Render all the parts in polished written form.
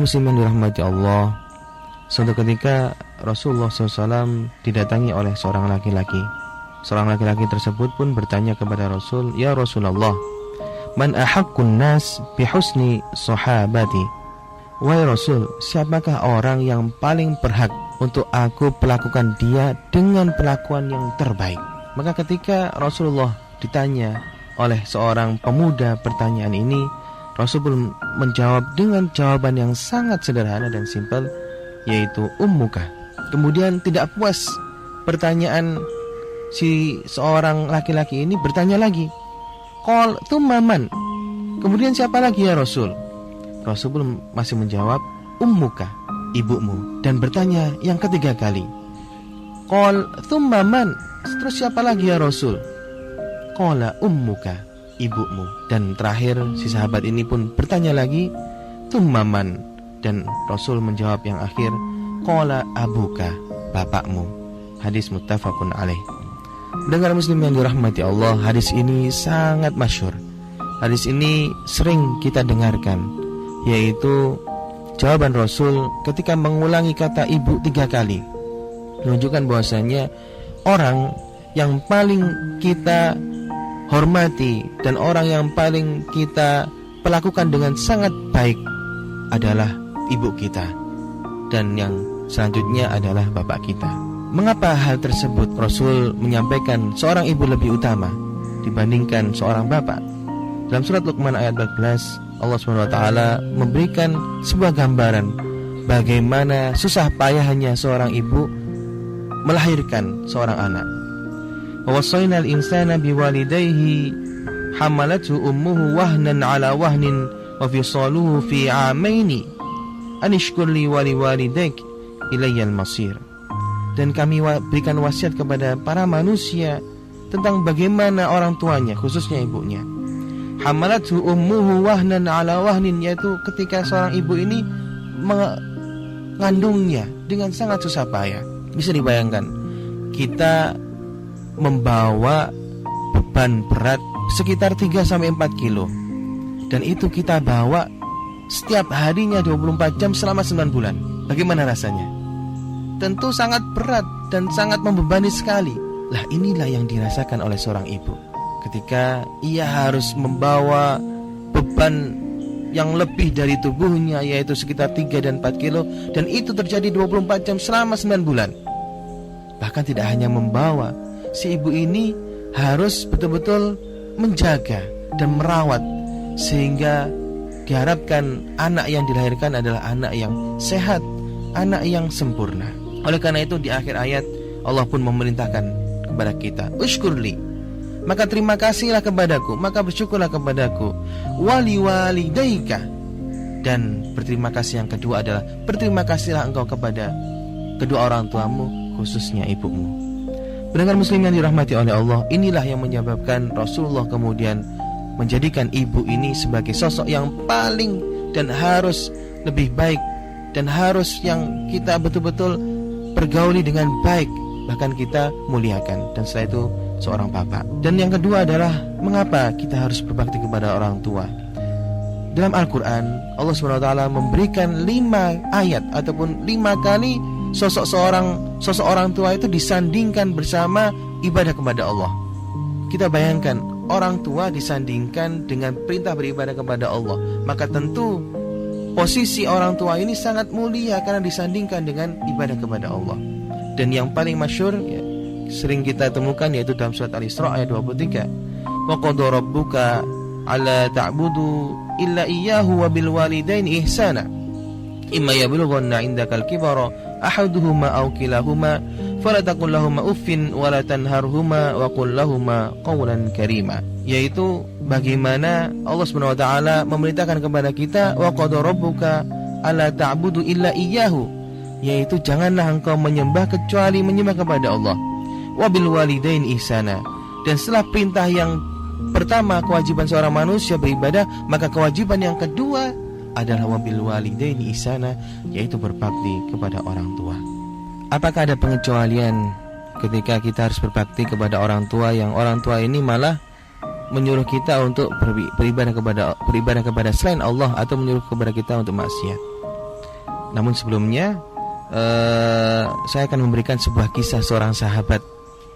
muslim yang dirahmati Allah, suatu ketika Rasulullah SAW didatangi oleh seorang laki-laki. Seorang laki-laki tersebut pun bertanya kepada Rasul, "Ya Rasulullah, man ahaqqun nas bihusni sahabati?" Wahai Rasul, siapakah orang yang paling berhak untuk aku perlakukan dia dengan perlakuan yang terbaik? Maka ketika Rasulullah ditanya oleh seorang pemuda pertanyaan ini, Rasul pun menjawab dengan jawaban yang sangat sederhana dan simpel, yaitu ummuka. Kemudian tidak puas pertanyaan si seorang laki-laki ini, bertanya lagi, qal tsumma man? Kemudian siapa lagi ya Rasul? Rasul pun masih menjawab, ummuka, ibumu, dan bertanya yang ketiga kali, qal tsumma man? Terus siapa lagi ya Rasul? Qala ummuka, ibumu. Dan terakhir si sahabat ini pun bertanya lagi, tsumma man? Dan Rasul menjawab yang akhir, qala abuka, bapakmu. Hadis muttafaqun alaih. Pendengar muslim yang dirahmati Allah, hadis ini sangat masyhur. Hadis ini sering kita dengarkan, yaitu jawaban Rasul ketika mengulangi kata ibu 3 kali, menunjukkan bahwasanya orang yang paling kita hormati dan orang yang paling kita perlakukan dengan sangat baik adalah ibu kita, dan yang selanjutnya adalah bapak kita. Mengapa hal tersebut Rasul menyampaikan seorang ibu lebih utama dibandingkan seorang bapak? Dalam surat Luqman ayat 14, Allah SWT memberikan sebuah gambaran bagaimana susah payahnya seorang ibu melahirkan seorang anak. Wa wasainal insana biwalidayhi hamalathu ummuhu wahnan ala wahnin wa fisaluhu fi 'amaini an ishkur li wa liwalidayk ilayyal masir. Dan kami berikan wasiat kepada para manusia tentang bagaimana orang tuanya, khususnya ibunya. Hamalathu ummuhu wahnan ala wahnin, yaitu ketika seorang ibu ini mengandungnya dengan sangat susah payah. Bisa dibayangkan, kita membawa beban berat sekitar 3-4 kilo, dan itu kita bawa setiap harinya 24 jam selama 9 bulan. Bagaimana rasanya? Tentu sangat berat dan sangat membebani sekali. Lah inilah yang dirasakan oleh seorang ibu ketika ia harus membawa beban yang lebih dari tubuhnya, yaitu sekitar 3 dan 4 kilo, dan itu terjadi 24 jam selama 9 bulan. Bahkan tidak hanya membawa, si ibu ini harus betul-betul menjaga dan merawat, sehingga diharapkan anak yang dilahirkan adalah anak yang sehat, anak yang sempurna. Oleh karena itu di akhir ayat Allah pun memerintahkan kepada kita, usykurli, maka terima kasihlah kepadaku, maka bersyukurlah kepadaku, wali walidayka, dan berterima kasih yang kedua adalah berterima kasihlah engkau kepada kedua orang tuamu, khususnya ibumu. Pendengar muslim yang dirahmati oleh Allah, inilah yang menyebabkan Rasulullah kemudian menjadikan ibu ini sebagai sosok yang paling dan harus lebih baik, dan harus yang kita betul-betul pergauli dengan baik, bahkan kita muliakan. Dan setelah itu seorang bapak. Dan yang kedua adalah mengapa kita harus berbakti kepada orang tua. Dalam Al-Quran Allah SWT memberikan 5 ayat ataupun 5 kali sosok orang tua itu disandingkan bersama ibadah kepada Allah. Kita bayangkan, orang tua disandingkan dengan perintah beribadah kepada Allah, maka tentu posisi orang tua ini sangat mulia karena disandingkan dengan ibadah kepada Allah. Dan yang paling masyhur sering kita temukan yaitu dalam surat Al-Isra ayat 23. Wa qadara rabbuka alla ta'budu illa iyyahu wa bil walidaini ihsana. Imma yablughanna 'indakal kibara ahaduhuma aw kilahuma fala taqul lahumu uffin wa la tanharhuma wa qul lahumu qawlan karima. Yaitu bagaimana Allah SWT memerintahkan kepada kita, wa qadara rabbuka alla ta'budu illa iyyahu, yaitu janganlah engkau menyembah kecuali menyembah kepada Allah. Wa bil walidain ihsana, dan setelah perintah yang pertama kewajiban seorang manusia beribadah, maka kewajiban yang kedua adalah wa bil walidain ihsana, yaitu berbakti kepada orang tua. Apakah ada pengecualian ketika kita harus berbakti kepada orang tua, yang orang tua ini malah menyuruh kita untuk beribadah kepada selain Allah, atau menyuruh kepada kita untuk maksiat? Namun sebelumnya saya akan memberikan sebuah kisah seorang sahabat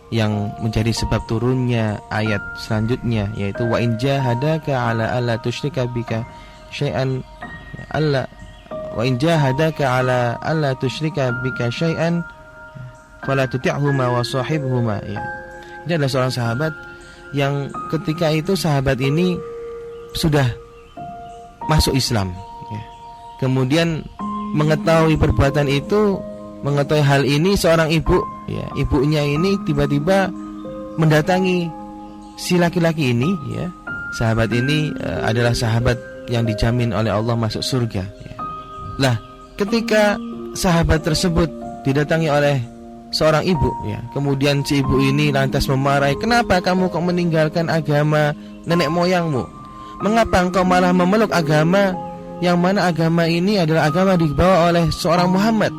yang menjadi sebab turunnya ayat selanjutnya, yaitu wa in jahadaka ala alla tusyrika bika syai'an alla wa in jahadaka ala alla tusyrika bika syai'an fala tuti'huma wa sahibhuma. Ya. Ini adalah seorang sahabat yang ketika itu sahabat ini sudah masuk Islam, ya. Kemudian mengetahui perbuatan itu, mengetahui hal ini, seorang ibu, ya, ibunya ini tiba-tiba mendatangi si laki-laki ini, ya. Sahabat ini adalah sahabat yang dijamin oleh Allah masuk surga, ya. Lah, ketika sahabat tersebut didatangi oleh seorang ibu, ya, kemudian si ibu ini lantas memarahi, kenapa kamu kok meninggalkan agama nenek moyangmu? Mengapa engkau malah memeluk agama yang mana agama ini adalah agama dibawa oleh seorang Muhammad?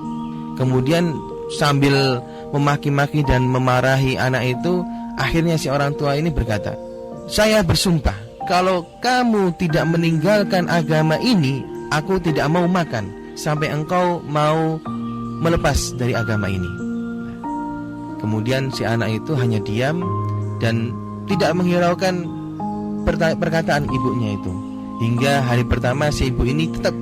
Kemudian sambil memaki-maki dan memarahi anak itu, akhirnya si orang tua ini berkata, saya bersumpah, kalau kamu tidak meninggalkan agama ini, aku tidak mau makan sampai engkau mau melepas dari agama ini. Kemudian si anak itu hanya diam dan tidak menghiraukan perkataan ibunya itu. Hingga hari pertama si ibu ini tetap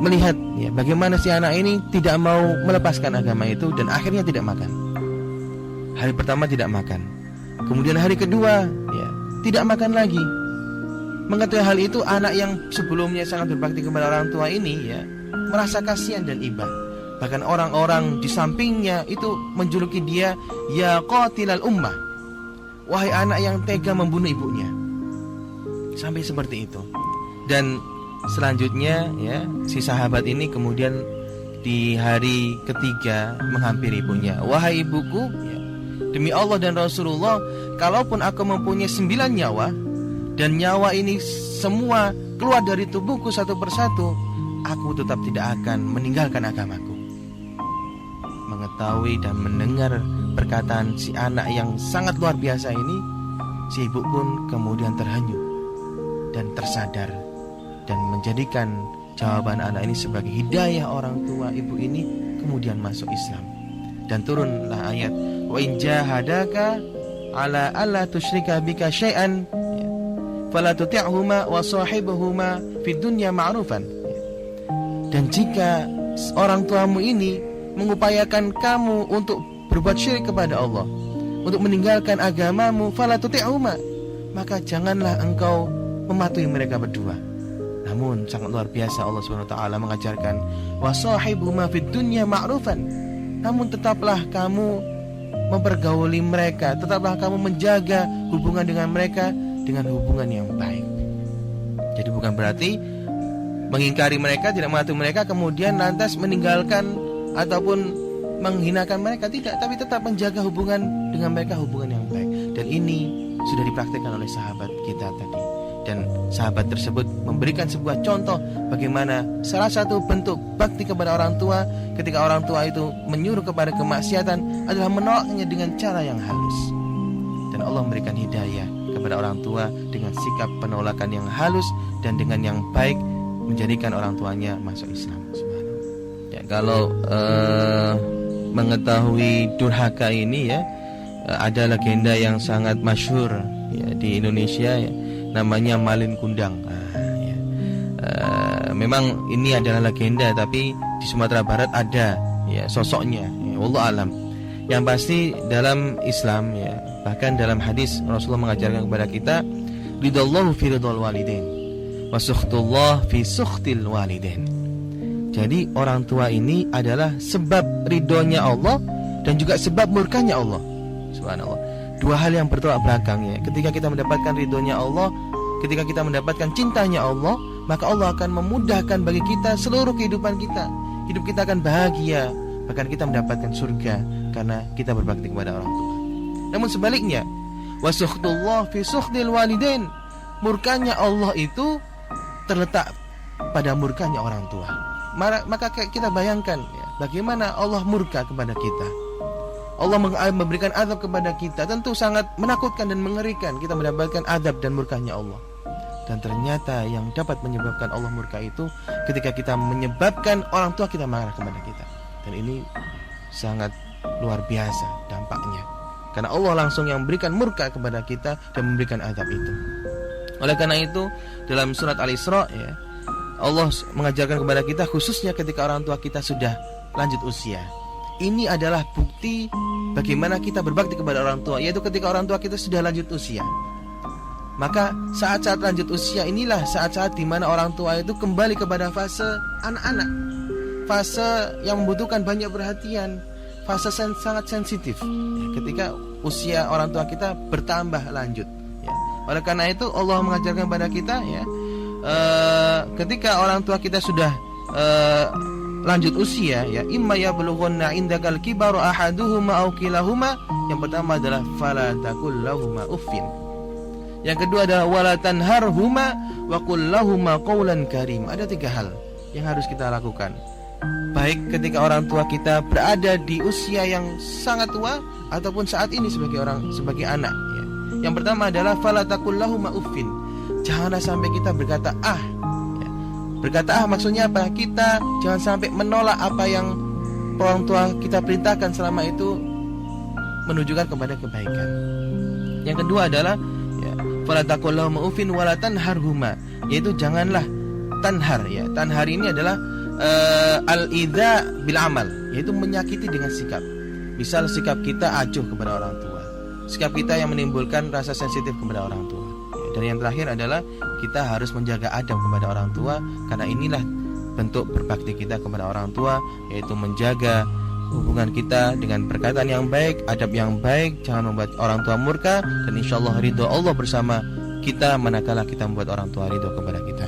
melihat, ya, bagaimana si anak ini tidak mau melepaskan agama itu dan akhirnya tidak makan. Hari pertama tidak makan. Kemudian hari kedua, ya, tidak makan lagi. Mengetahui hal itu, anak yang sebelumnya sangat berbakti kepada orang tua ini, ya, merasa kasihan dan iba. Bahkan orang-orang di sampingnya itu menjuluki dia, ya qatilal ummah, wahai anak yang tega membunuh ibunya. Sampai seperti itu. Dan selanjutnya, ya, si sahabat ini kemudian di hari ketiga menghampiri ibunya, wahai ibuku, ya, demi Allah dan Rasulullah, kalaupun aku mempunyai 9 nyawa dan nyawa ini semua keluar dari tubuhku satu persatu, aku tetap tidak akan meninggalkan agamaku. Mengetahui dan mendengar perkataan si anak yang sangat luar biasa ini, si ibu pun kemudian terhanyut dan tersadar dan menjadikan jawaban anak ini sebagai hidayah orang tua ibu ini, kemudian masuk Islam. Dan turunlah ayat wa in jahadaka ala alla tusyrika bika syai'an fala tuti'huma wa sahibhuma fid dunya ma'rufan. Dan jika orang tuamu ini mengupayakan kamu untuk berbuat syirik kepada Allah, untuk meninggalkan agamamu, fala tuti'huma, maka janganlah engkau mematuhi mereka berdua. Namun sangat luar biasa Allah Subhanahu wa taala mengajarkan wasahibhuma fid dunya ma'rufan. Namun tetaplah kamu mempergauli mereka, tetaplah kamu menjaga hubungan dengan mereka dengan hubungan yang baik. Jadi bukan berarti mengingkari mereka, tidak mematuhi mereka, kemudian lantas meninggalkan ataupun menghinakan mereka, tidak, tapi tetap menjaga hubungan dengan mereka, hubungan yang baik. Dan ini sudah dipraktikkan oleh sahabat kita tadi. Dan sahabat tersebut memberikan sebuah contoh bagaimana salah satu bentuk bakti kepada orang tua ketika orang tua itu menyuruh kepada kemaksiatan adalah menolaknya dengan cara yang halus. Dan Allah memberikan hidayah kepada orang tua dengan sikap penolakan yang halus dan dengan yang baik, menjadikan orang tuanya masuk Islam. Ya, kalau mengetahui durhaka ini, ya, ada legenda yang sangat masyhur, ya, di Indonesia, ya, namanya Malin Kundang. Ya. Memang ini adalah legenda, tapi di Sumatera Barat ada, ya, sosoknya, ya, wallahu alam. Yang pasti dalam Islam, ya, bahkan dalam hadis Rasulullah mengajarkan kepada kita, ridallahu fi ridal walidain wa sukhtullah fi sukhtil walidain. Jadi orang tua ini adalah sebab ridhonya Allah dan juga sebab murkanya Allah. Subhanallah. Dua hal yang bertolak belakang, ya. Ketika kita mendapatkan ridhonya Allah, ketika kita mendapatkan cintanya Allah, maka Allah akan memudahkan bagi kita seluruh kehidupan kita. Hidup kita akan bahagia, bahkan kita mendapatkan surga karena kita berbakti kepada orang tua. Namun sebaliknya, wasukhtullah fi sukhtil walidain, murkanya Allah itu terletak pada murkanya orang tua. Maka kita bayangkan, ya, bagaimana Allah murka kepada kita. Allah memberikan azab kepada kita, tentu sangat menakutkan dan mengerikan kita mendapatkan azab dan murkanya Allah. Dan ternyata yang dapat menyebabkan Allah murka itu ketika kita menyebabkan orang tua kita marah kepada kita. Dan ini sangat luar biasa dampaknya, karena Allah langsung yang memberikan murka kepada kita dan memberikan azab itu. Oleh karena itu dalam surat Al-Isra ya, Allah mengajarkan kepada kita khususnya ketika orang tua kita sudah lanjut usia. Ini adalah bukti bagaimana kita berbakti kepada orang tua, yaitu ketika orang tua kita sudah lanjut usia. Maka saat-saat lanjut usia inilah saat-saat di mana orang tua itu kembali kepada fase anak-anak, fase yang membutuhkan banyak perhatian, fase sangat sensitif ya, ketika usia orang tua kita bertambah lanjut ya. Oleh karena itu Allah mengajarkan kepada kita ya, ketika orang tua kita sudah lanjut usia ya, imma yablughanna indakal kibaru ahaduhuma aw kilahuma. Yang pertama adalah fala taqul lahumā uffin. Yang kedua adalah wala tanharhuma wa qul lahumā qawlan karim. Ada 3 hal yang harus kita lakukan baik ketika orang tua kita berada di usia yang sangat tua ataupun saat ini sebagai anak ya. Yang pertama adalah fala taqul lahumā uffin. Janganlah sampai kita berkata ya. Berkata maksudnya apa? Kita jangan sampai menolak apa yang orang tua kita perintahkan selama itu menunjukkan kepada kebaikan. Yang kedua adalah ya, fala taqul lahumā uffin wala tanharhuma, yaitu janganlah tanhar ya. Tanhar ini adalah al-idza bil amal, yaitu menyakiti dengan sikap. Misal sikap kita acuh kepada orang tua, sikap kita yang menimbulkan rasa sensitif kepada orang tua. Dan yang terakhir adalah kita harus menjaga adab kepada orang tua, karena inilah bentuk berbakti kita kepada orang tua, yaitu menjaga hubungan kita dengan perkataan yang baik, adab yang baik, jangan membuat orang tua murka, dan insyaallah ridho Allah bersama kita manakala kita membuat orang tua ridho kepada kita.